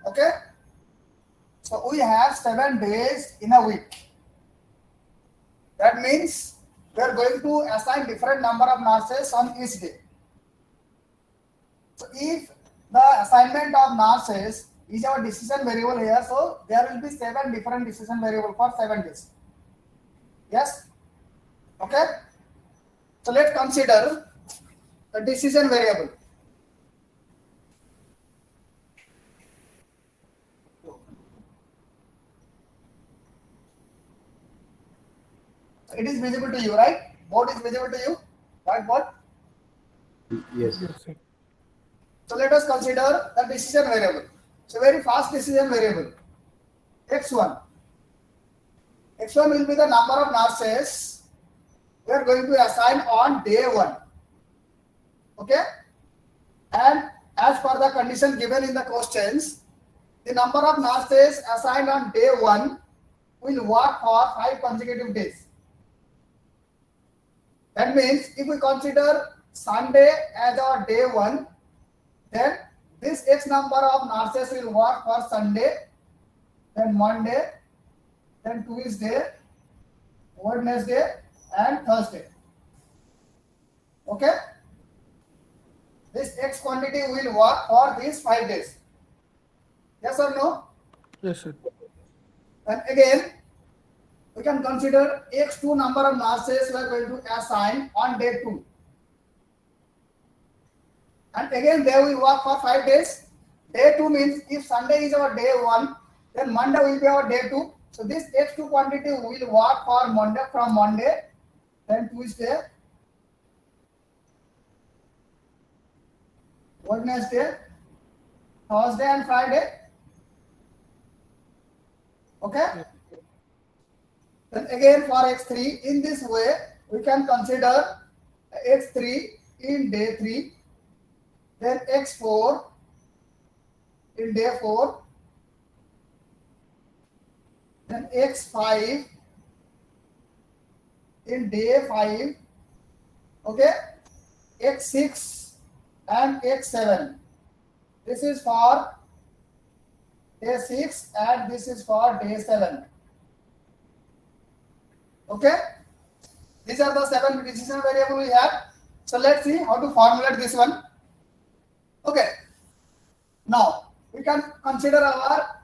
Okay. So we have 7 days in a week. That means we are going to assign different number of nurses on each day. So if the assignment of nurses is our decision variable here, so there will be 7 different decision variable for 7 days. Yes. Okay. So let's consider the decision variable. It is visible to you, right? Board is visible to you. Whiteboard. Yes. Yes, sir. So let us consider the decision variable. So very fast decision variable. X1. X1 will be the number of nurses we are going to assign on day 1. Okay? And as per the condition given in the questions, the number of nurses assigned on day 1 will work for 5 consecutive days. That means if we consider Sunday as our day 1, then this X number of nurses will work for Sunday, then Monday, then Tuesday, Wednesday, and Thursday. Okay? This X quantity will work for these 5 days. Yes or no? Yes, sir. And again, we can consider X2 number of nurses we are going to assign on day 2. And again, they will work for 5 days. Day 2 means if Sunday is our day 1, then Monday will be our day 2. So this X2 quantity will work for Monday, from Monday, then Tuesday, Wednesday, Thursday, and Friday. Okay? Then again for X3, in this way, we can consider X3 in day 3, then X4 in day 4, then X5 in day 5, okay, X6 and X7. This is for day 6 and this is for day 7. Okay, these are the 7 decision variable we have. So let's see how to formulate this one. Okay, now we can consider our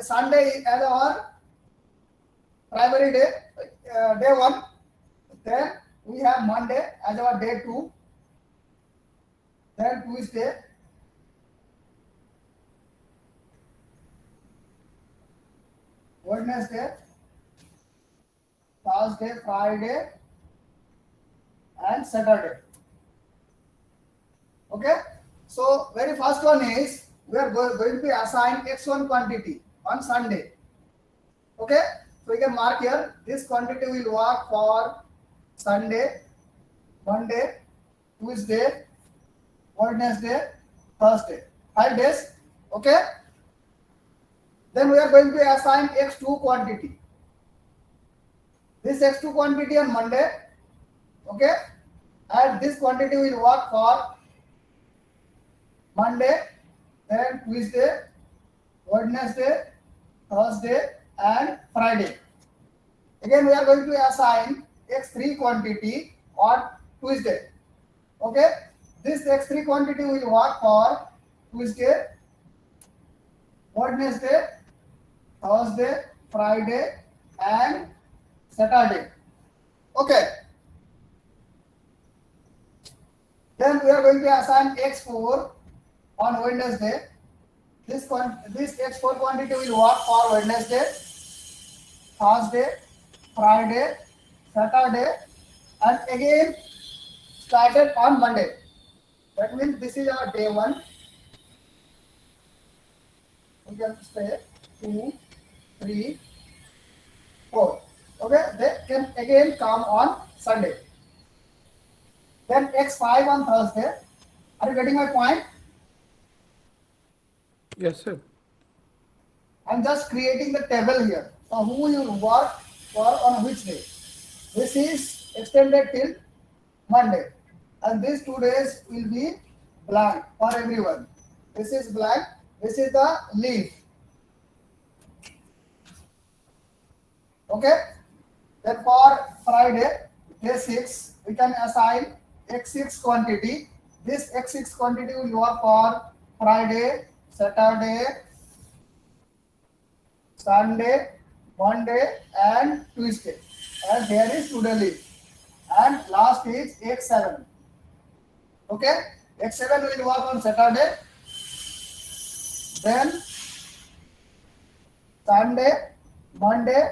Sunday as our primary day, day 1. Then we have Monday as our day 2. Then Tuesday, Wednesday, Thursday, Friday, and Saturday. Okay. So very first one is we are going to assign X1 quantity on Sunday. Okay. So we can mark here this quantity will work for Sunday, Monday, Tuesday, Wednesday, Thursday. 5 days. Okay. Then we are going to assign X2 quantity. This X2 quantity on Monday. Okay. And this quantity will work for Monday, then Tuesday, Wednesday, Thursday, and Friday. Again, we are going to assign X3 quantity on Tuesday. Okay. This X3 quantity will work for Tuesday, Wednesday, Thursday, Friday, and Saturday. Okay. Then we are going to assign X4 on Wednesday. This X4 quantity will work for Wednesday, Thursday, Friday, Saturday, and again started on Monday. That means this is our day 1. We can say 2, 3, 4. Okay, they can again come on Sunday. Then X5 on Thursday. Are you getting my point? Yes, sir. I'm just creating the table here. So who you work for on which day? This is extended till Monday. And these 2 days will be blank for everyone. This is blank. This is the leaf. Okay. Then for Friday, day 6, we can assign X6 quantity. This X6 quantity will work for Friday, Saturday, Sunday, Monday, and Tuesday. And here is today leaf. And last is X7. Okay. X7 will work on Saturday. Then Sunday, Monday,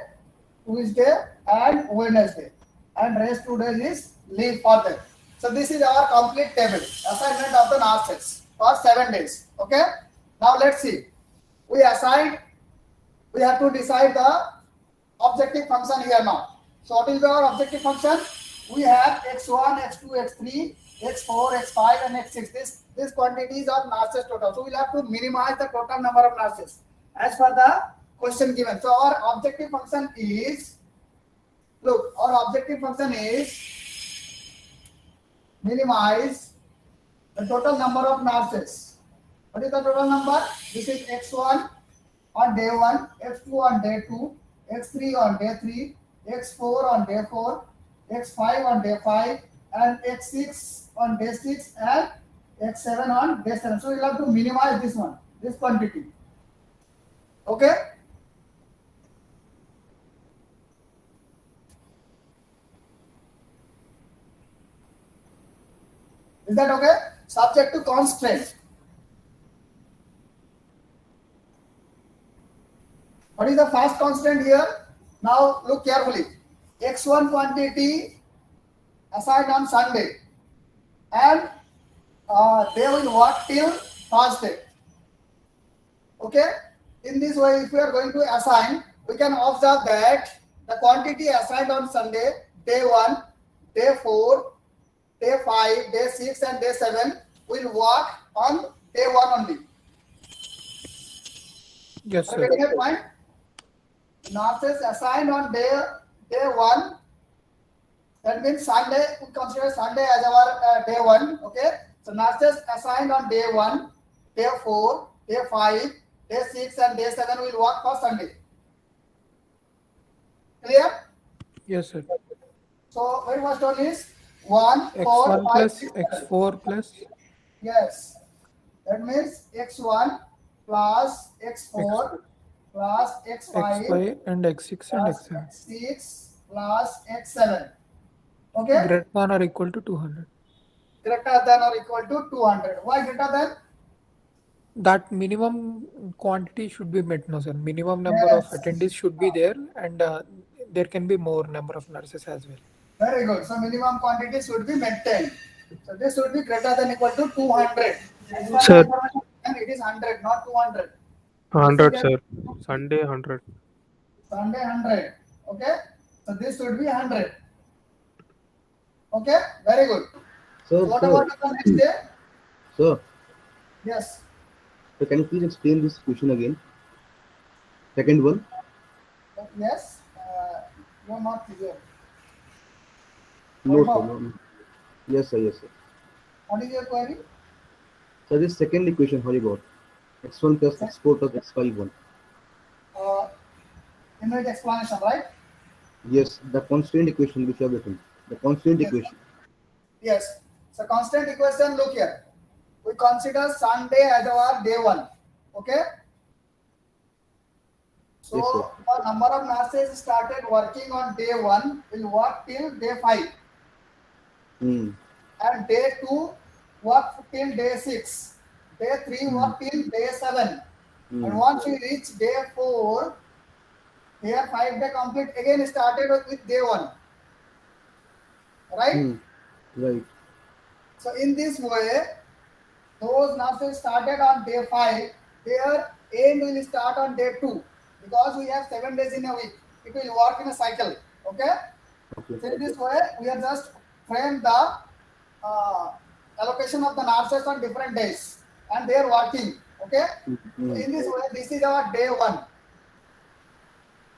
Tuesday, and Wednesday. And rest 2 days is leave for them. So this is our complete table. Assignment of the nurses for 7 days. Okay. Now let's see. We assigned. We have to decide the objective function here now. So what is our objective function? We have x1, x2, x3, x4, x5, and x6. This quantities of nurses total. So we'll have to minimize the total number of nurses as per the question given. So our objective function is, look, our objective function is minimize the total number of nurses. What is the total number? This is x1 on day 1, x2 on day 2, x3 on day 3, x4 on day 4, x5 on day 5, and x6 on day 6, and x7 on day 7. So we'll have to minimize this one, this quantity. Okay. Is that okay? Subject to constraint. What is the first constant here? Now look carefully. X1 quantity assigned on Sunday, and they will work till Thursday. Okay. In this way, if we are going to assign, we can observe that the quantity assigned on Sunday, day 1, day 4, day 5, day 6, and day 7 will work on day 1 only. Yes, sir. Getting a point? Nurses assigned on day 1. That means Sunday, we consider Sunday as our day 1. Okay. So nurses assigned on day 1, day 4, day 5, day 6, and day 7 will work for Sunday. Clear? Yes, sir. So very first one is 1, 4, X1 5, plus 6, 7. X4 plus Yes. That means x1 plus x4 plus x5 X5 and X6 and plus X7 x6 plus x7. Okay. greater than or equal to 200. Greater than or equal to 200. Why greater than? That minimum quantity should be met, no sir. Minimum number of Yes. attendees should be there, and there can be more number of nurses as well. Very good. So minimum quantity should be maintained. So this should be greater than equal to 200. As per Sir. the information, and it is 100, not 200. 100, sir. Sunday 100. Sunday 100. Okay. So this should be 100. Okay. Very good. So, What about the next day? so, Yes. so can you please explain this question again? Second one. Yes. You are not clear. No, sir. No. Yes, sir. Yes, sir. What is your query? So this second equation, how you got? X1 plus x4 plus x5 1. Infinite explanation, right? Yes, the constant equation which you have written. The constant Yes. equation. Yes. So constant equation, look here. We consider Sunday as our day 1. Okay. So Yes, sir. the number of nurses started working on day 1 will work till day 5. Hmm. And day 2 work till day 6. Day 3 work till day 7. Hmm. And once we reach day 4, here 5 day complete again started with day 1. Right? Hmm. Right. So in this way, those nurses started on day 5, their end will start on day 2. Because we have 7 days in a week. It will work in a cycle. Okay? Okay. So in this way, we have just framed the allocation of the nurses on different days. And they are working. Okay? So Hmm. in this way, this is our day 1.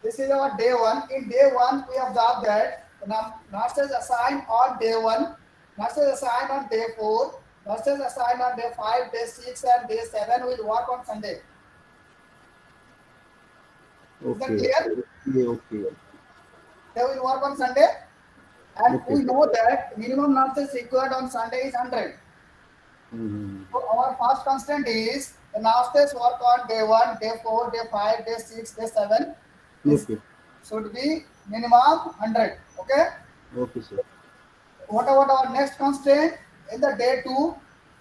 This is our day 1. In day 1, we observe that the nurses assigned on day 1, nurses assigned on day 4, Nurses assigned on day 5, day 6, and day 7 will work on Sunday. Is that Okay. clear? Yeah, okay. They will work on Sunday, and Okay. we know that minimum nurses required on Sunday is 100. Mhm. So our first constant is the nurses work on day 1, day 4, day 5, day 6, day 7. This Okay. should be minimum 100. Okay. Okay, sir. What about our next constraint? In the day 2,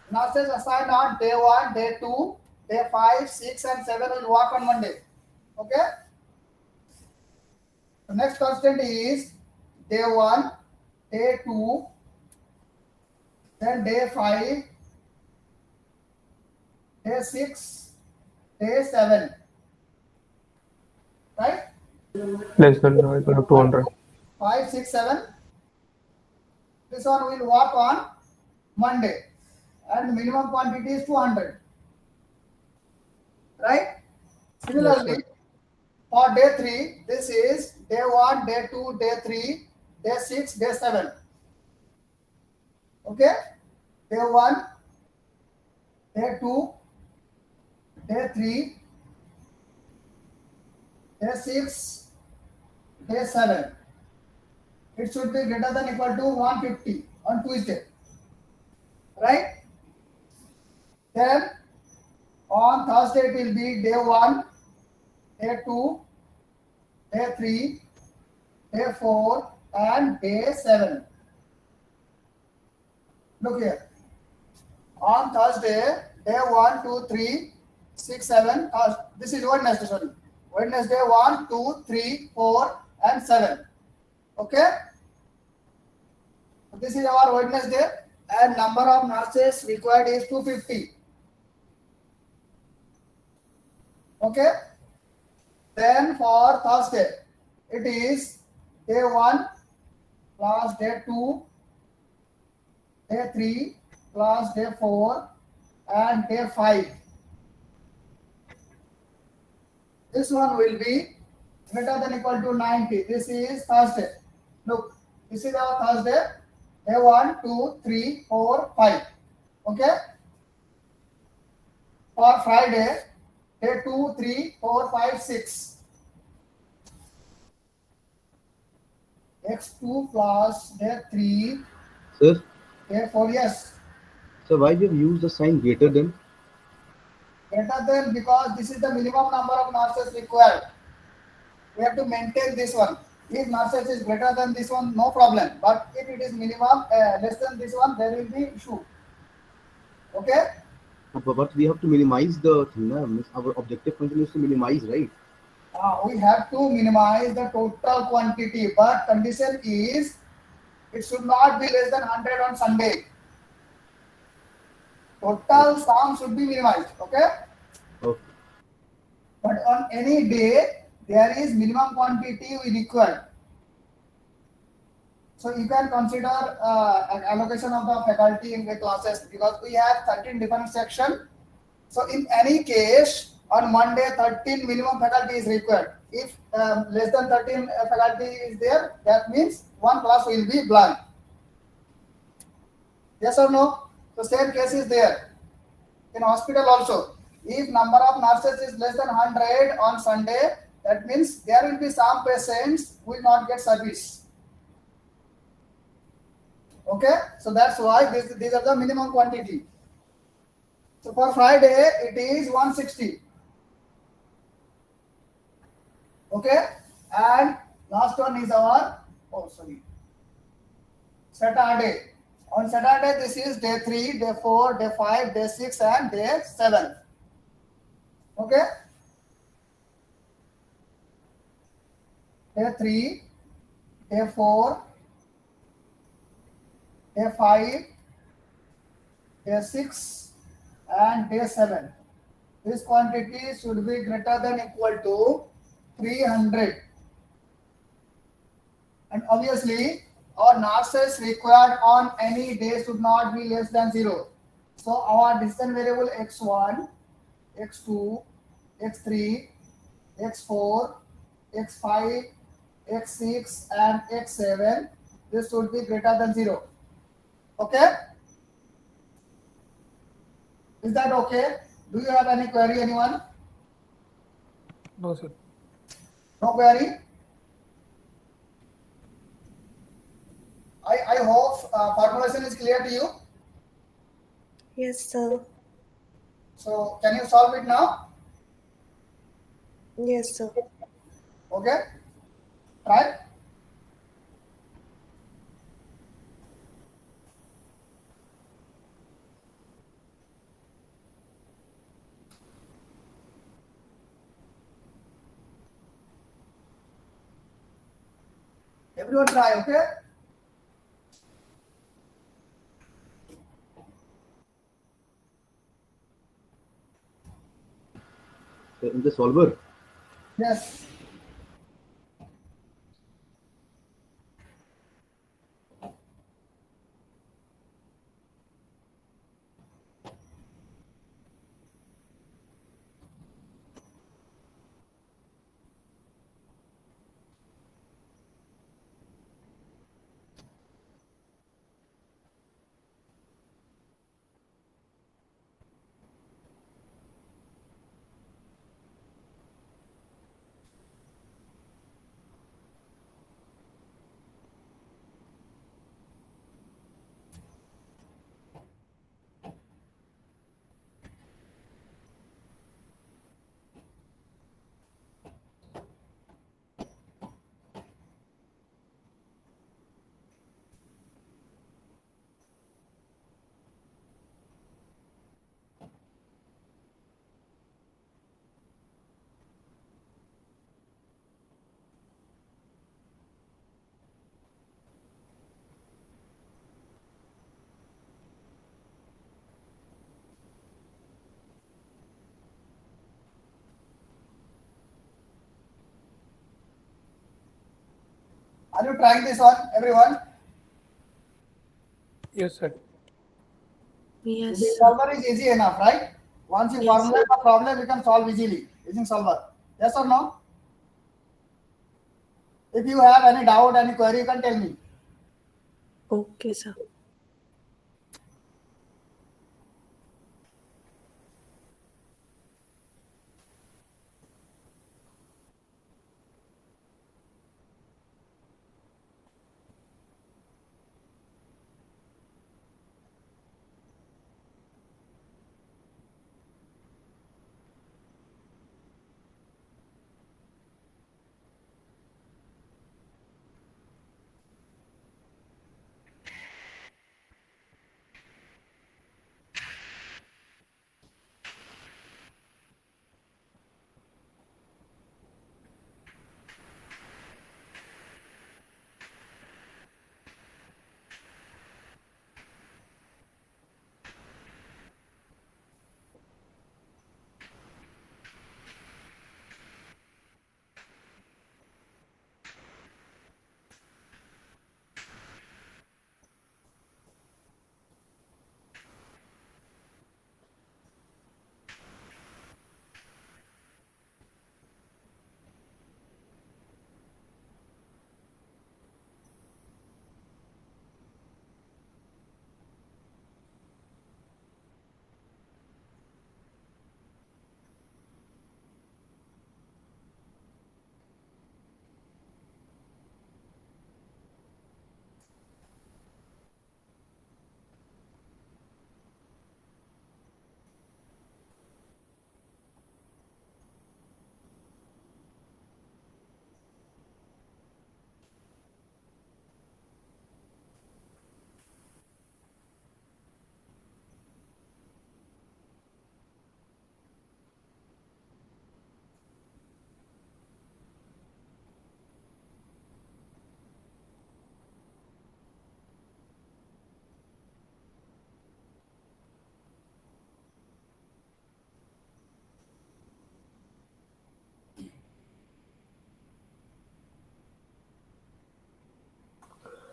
nurses assigned on day 1, day 2, day 5, 6, and 7 will work on Monday. Okay. The next constant is day 1, day 2, then day 5, day 6, day 7. Right? Less than 200. 5, 6, 7. This one will work on Monday. And minimum quantity is 200. Right? Similarly, for day 3, this is day 1, day 2, day 3, day 6, day 7. Okay? Day 1, day 2, day 3, day 6, day 7. It should be greater than equal to 150 on Tuesday. Right? Then on Thursday it will be day 1, day 2, day 3, day 4, and day 7. Look here. On Thursday, day 1, 2, 3, 6, 7. This is Wednesday, sorry. Wednesday 1, 2, 3, 4, and 7. Okay? This is our Wednesday, and number of nurses required is 250. Okay? Then for Thursday, it is day 1 plus day 2, day 3 plus day 4, and day 5. This one will be greater than equal to 90. This is Thursday. Look, this is our Thursday. Day 1, 2, 3, 4, 5. Okay? For Friday, day 2, 3, 4, 5, 6. X2 plus day 3, Sir, day 4, yes. so why you have used the sign greater than? Greater than because this is the minimum number of nurses required. We have to maintain this one. If nurses is greater than this one, no problem. But if it is minimum less than this one, there will be issue. Okay? But we have to minimize the thing. Na? Means our objective function is to minimize, right? We have to minimize the total quantity, but condition is it should not be less than 100 on Sunday. Total sum should be minimized. Okay? Okay. But on any day, there is minimum quantity we require. So you can consider an allocation of the faculty in the classes because we have 13 different sections. So in any case, on Monday, 13 minimum faculty is required. If less than 13 faculty is there, that means one class will be blank. Yes or no? So same case is there. In hospital also, if number of nurses is less than 100 on Sunday, that means there will be some patients who will not get service. Okay, so that's why these are the minimum quantity. So for Friday, it is 160. Okay, and last one is our, Saturday. On Saturday, this is day 3, day 4, day 5, day 6, and day 7. Okay, day 3, day 4, day 5, day 6, and day 7. This quantity should be greater than equal to 300. And obviously, our nurses required on any day should not be less than 0. So our decision variable x1, x2, x3, x4, x5, x6, and x7, this should be greater than 0. Okay? Is that okay? Do you have any query, anyone? No, sir. No query? I hope formulation is clear to you. Yes, sir. So can you solve it now? Yes, sir. Okay. Try. Everyone try, okay? In the solver, Yes. Are you trying this one, everyone? Yes, sir. Yes, The sir. solver is easy enough, right? Once you Yes. formulate the problem, you can solve easily using solver. Yes or no? If you have any doubt, any query, you can tell me. Okay, sir.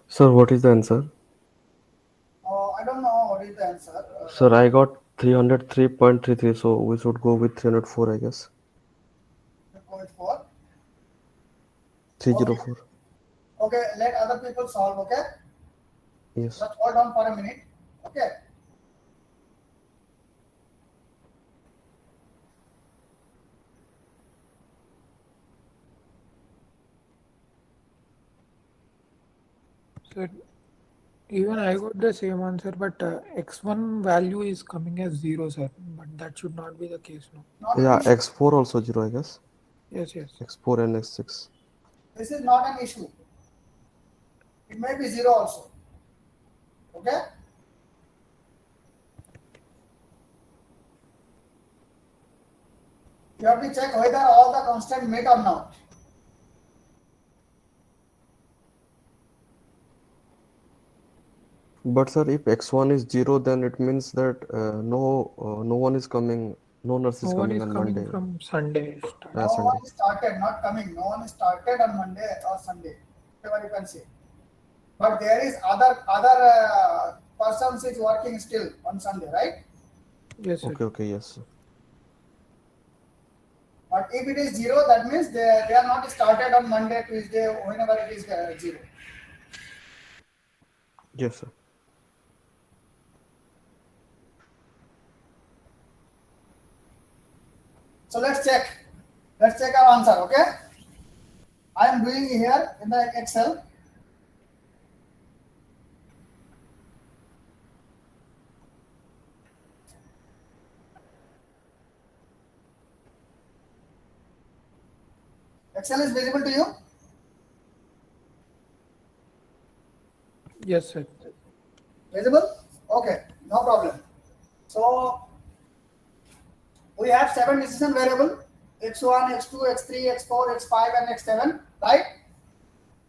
Sir, what is the answer? I don't know what is the answer. Sir, I got 303.33, so we should go with 304, I guess. 3.4. 304. Okay, let other people solve. Okay, Yes. just hold on for a minute. Okay. Sir, even I got the same answer, but x1 value is coming as 0, sir. But that should not be the case, no? Not an Yeah, issue. x4 also 0, I guess. Yes, yes. x4 and x6. This is not an issue. It may be 0 also. Okay? You have to check whether all the constant met or not. But sir, if x1 is 0, then it means that no one is coming, no nurse is No one coming is on coming Monday. from Sunday. Start. No Sunday. one is started, not coming. No one is started on Monday or Sunday, whatever you can say. But there is other persons is working still on Sunday, right? Yes, sir. Okay, yes. Sir. But if it is 0, that means they are not started on Monday, Tuesday, whenever it is 0. Yes, sir. So let's check. Let's check our answer, okay? I am doing here in the Excel. Excel is visible to you? Yes, sir. Visible? Okay, no problem. So we have 7 decision variable: x1, x2, x3, x4, x5, and x7, right?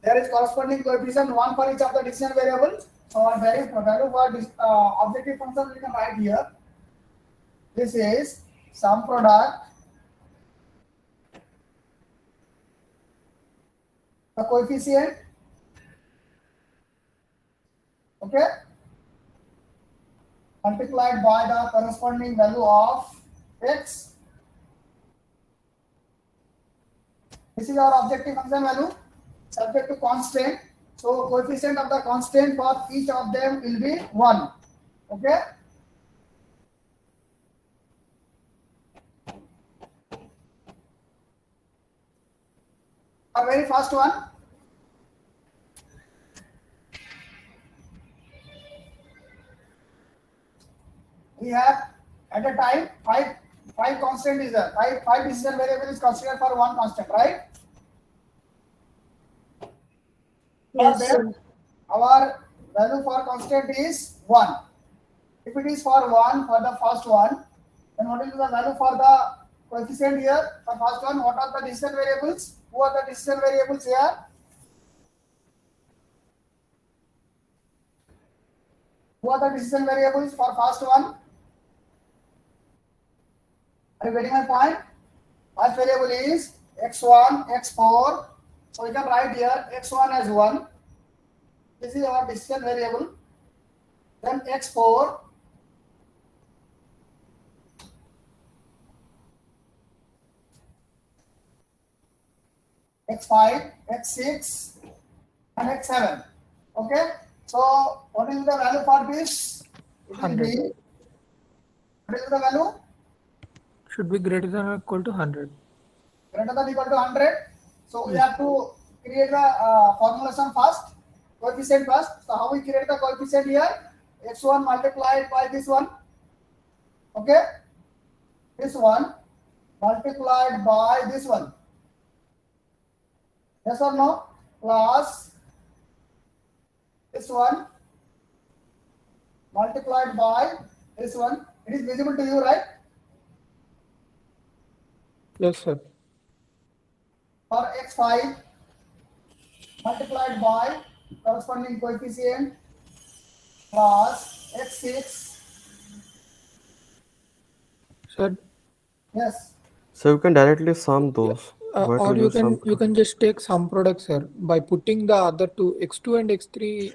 There is corresponding coefficient 1 for each of the decision variables. So our value for this objective function we can write here. This is sum product, the coefficient, okay, multiplied by the corresponding value of x. This is our objective function value subject to constant. So coefficient of the constant for each of them will be 1. Okay. Our very first one. We have at a time five constant is there. Five decision variable is considered for one constant, right? Yes, For sir. them, our value for constant is 1. If it is for 1 for the first one, then what is the value for the coefficient here? For first one, what are the decision variables? Who are the decision variables here? Who are the decision variables for first one? Are you getting my point? First variable is x1, x4. So we can write here x1 as 1. This is our decision variable. Then x4. x5, x6, and x7. Okay. So what is the value for this? It will 100. be, what is the value? Should be greater than or equal to 100. Greater than or equal to 100. So we Yes. have to create the formulation first, coefficient first. So how we create the coefficient here? x1 multiplied by this one. Okay. This one multiplied by this one. Yes or no? Plus this one multiplied by this one. It is visible to you, right? Yes, sir. For x5 multiplied by corresponding coefficient plus x6. Sir, Yes. So you can directly sum those. Why or to you use sum can product? just take sum product, sir. By putting the other two x2 and x3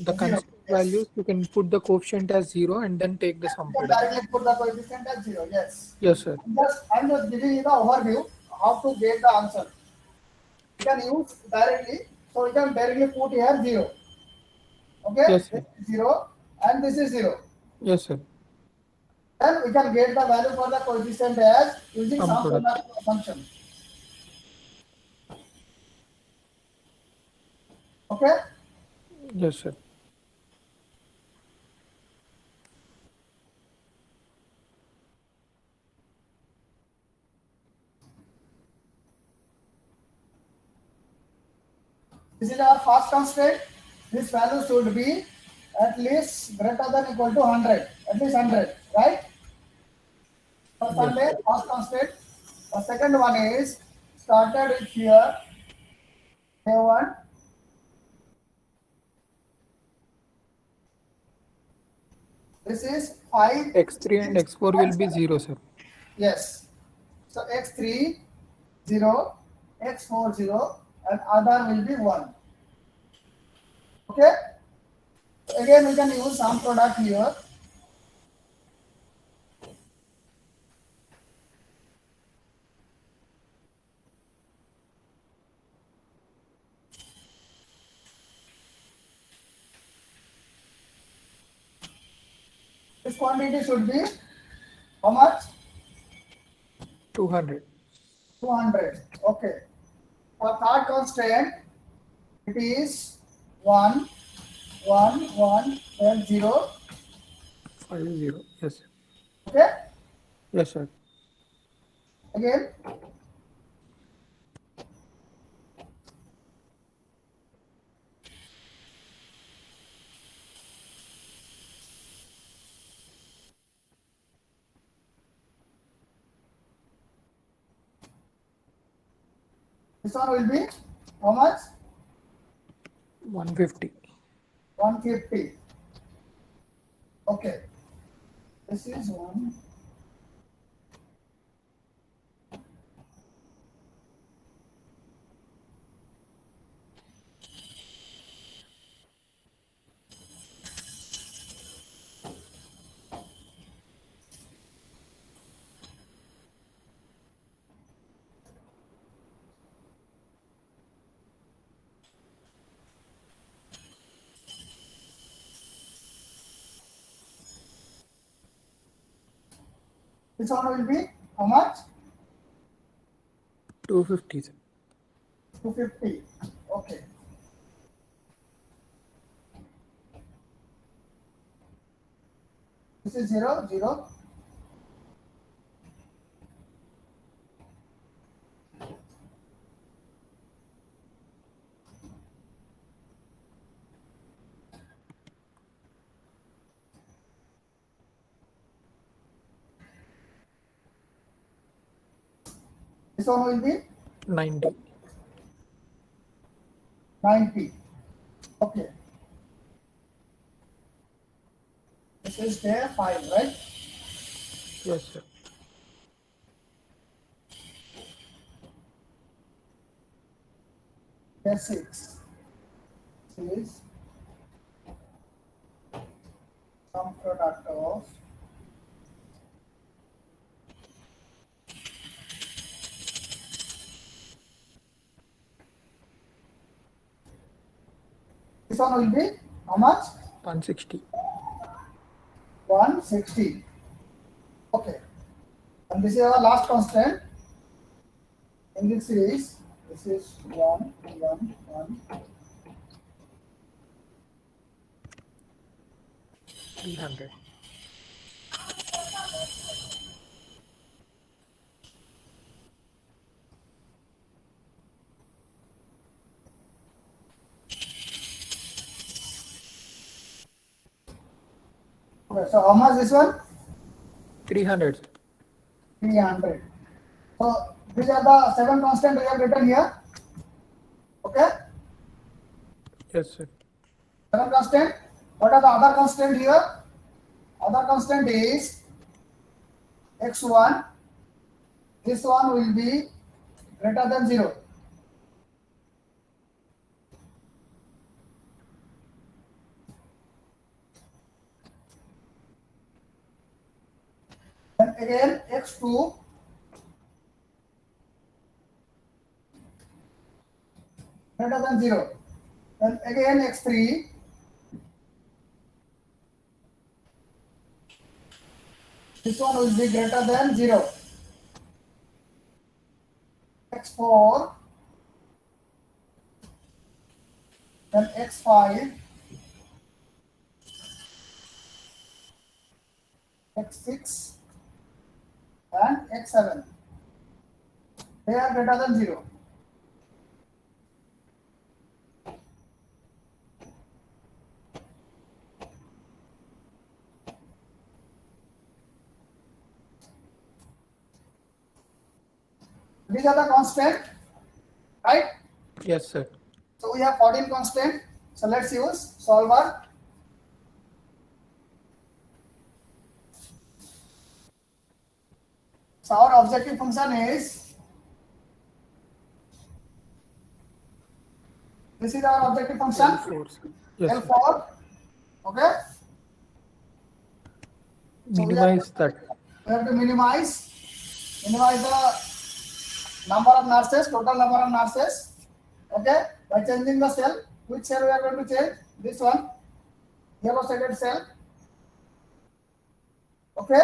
the constant Yes. values, you can put the coefficient as 0 and then take the sum You can product. directly put the coefficient as 0. Yes. Yes, sir. I'm just giving you the overview how to get the answer. You can use directly. So you can directly put here 0. Okay. Yes, sir. This is 0 and this is 0. Yes, sir. Then we can get the value for the coefficient as using Sum sum product. product function. Okay. Yes, sir. This is our first constraint. This value should be at least greater than equal to 100. At least 100, right? First Yes. Sunday, first constraint. The second one is started with here. A1. This is 5. X3 and X4 will be 0, sir. Yes. So x3 0, x4 0, and other will be 1. Okay. Again, we can use some product here. This quantity should be how much? 200. 200. Okay. For third constraint, it is 1, 1, 1, then 0. 50. Yes, sir. Okay. Yes, sir. Again. This one will be how much? 150. 150. Okay. This is 1. This one will be how much? 250, sir. 250. Okay. This is 0, 0. This one will be 90. 90. Okay. This is day 5, right? Yes, sir. Day 6. This is some product of this one will be how much? 160. 160. Okay. And this is our last constant in this series. This is 1, 1, 1. 300. Okay, so how much this one? 300, sir. 300. So these are the 7 constants we have written here. Okay? Yes, sir. 7 constant. What are the other constant here? Other constant is x1. This one will be greater than 0. Then again x2 greater than 0. Then again x3 this one will be greater than 0. X4 then x5 x6 and x7. They are greater than 0. These are the constant, right? Yes, sir. So we have 14 constant. So let's use solver. So our objective function is, this is our objective function, L4, sir. Yes, sir. L4. Okay. So Minimize that. we have to minimize the number of nurses, total number of nurses. Okay, by changing the cell. Which cell we are going to change? This one, yellow shaded cell. Okay.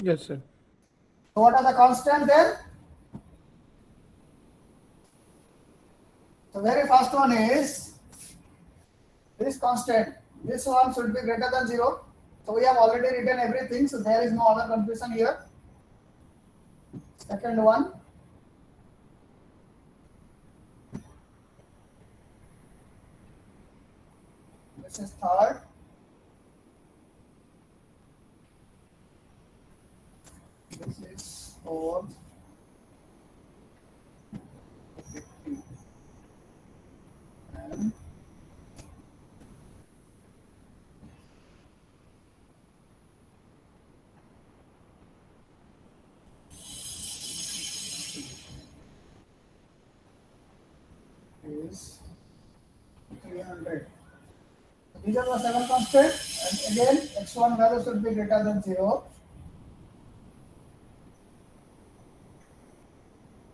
Yes, sir. So what are the constant then? The very first one is this constant. This one should be greater than 0. So we have already written everything. So there is no other confusion here. Second one. This is third. This is fourth. And is 300. These are the 7 constants, and again x1 value should be greater than 0.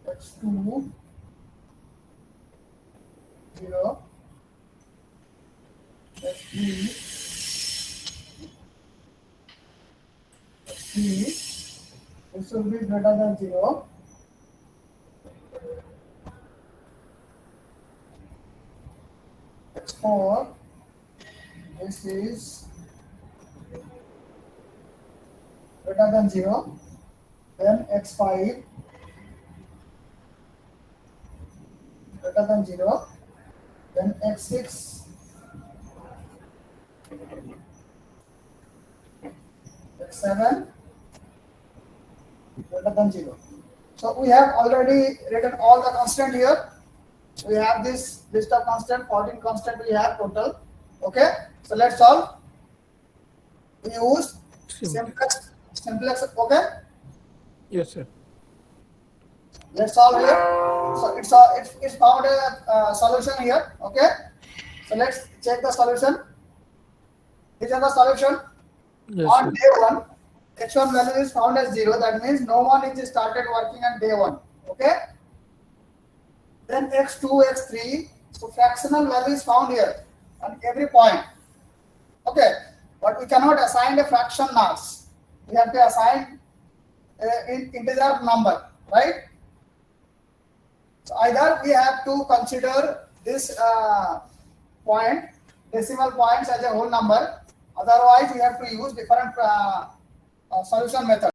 x2 0, x3 this should be greater than 0. x4 this is greater than 0. Then x5 greater than 0. Then x6 x7 greater than 0. So we have already written all the constant here. We have this list of constant, 14 constant we have total. Okay, so let's solve. We use simplex. Okay, Yes, sir. let's solve here. So it's found a solution here. Okay, so let's check the solution. These are the solution. Yes, On sir. day 1, x1 value is found as 0. That means no one is started working on day 1. Okay. Then x2, x3. So fractional value is found here on every point. Okay. But we cannot assign a fraction marks. We have to assign in integer number, right? So either we have to consider this point, decimal points as a whole number. Otherwise, we have to use different solution method.